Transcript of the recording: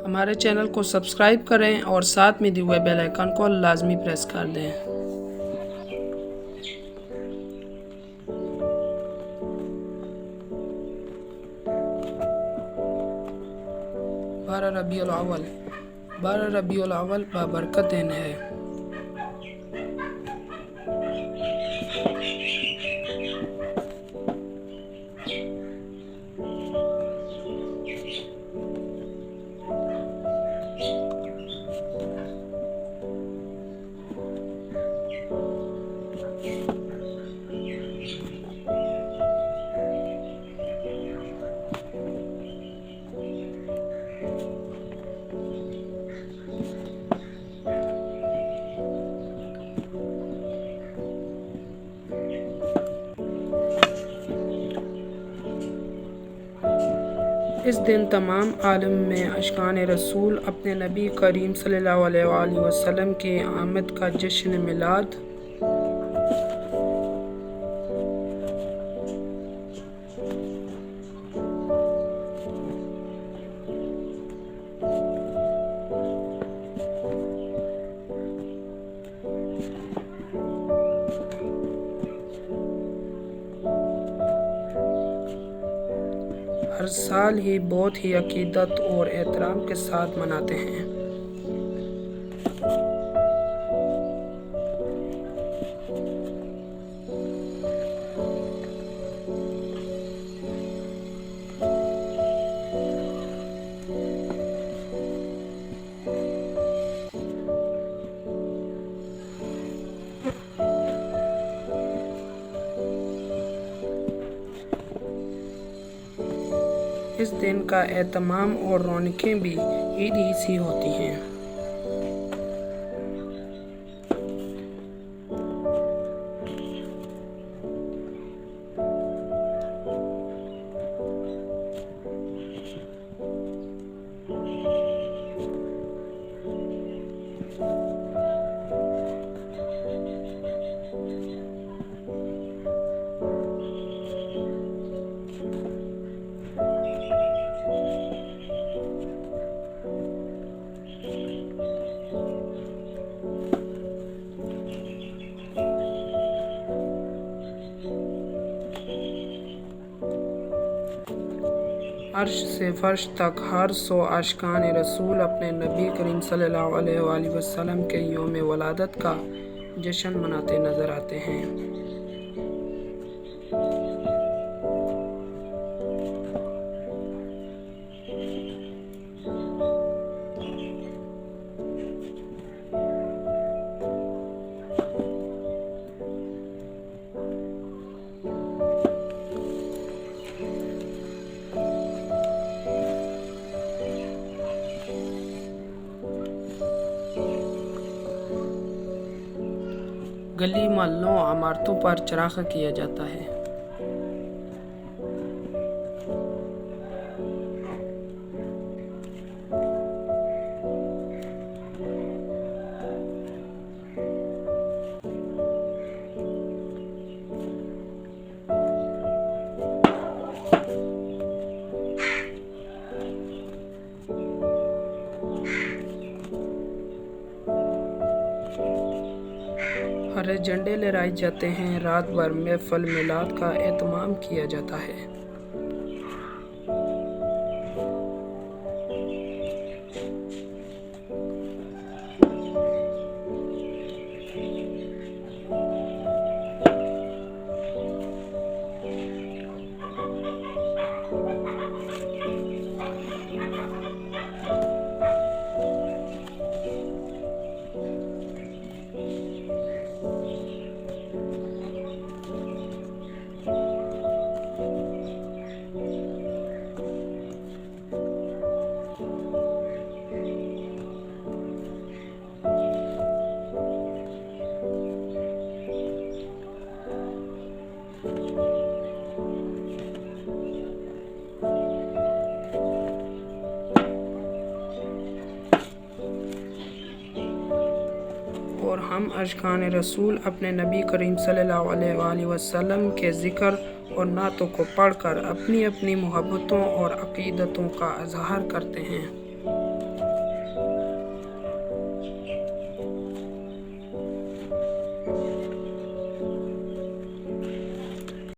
हमारे चैनल को सब्सक्राइब करें और साथ में दिए हुए बेल आइकन को लाजमी प्रेस कर दें। बारह रबीउल अव्वल। 12 रबीउल अव्वल बाबरकत दिन है। इस दिन तमाम आलम में अशकान रसूल अपने नबी करीम सल्लल्लाहु अलैहि वसल्लम की आमद का जश्न मिलाद हर साल ही बहुत ही अकीदत और एहतराम के साथ मनाते हैं। इस दिन का एहतमाम और रौनकें भी ईद ही सी होती हैं। अर्श से फर्श तक हर 100 आशिकान रसूल अपने नबी करीम सल्लल्लाहु अलैहि वसल्लम के यौम वलादत का जश्न मनाते नज़र आते हैं। गली मोहल्लों इमारतों पर चराग़ किया जाता है। हरे झंडे लहराए जाते हैं। रात भर महफिल मिलाद का एहतमाम किया जाता है। और हम अशकान रसूल अपने नबी करीम सल्लल्लाहु अलैहि वसल्लम के ज़िक्र और नातों को पढ़कर अपनी अपनी मोहब्बतों और अक़ीदतों का इज़हार करते हैं।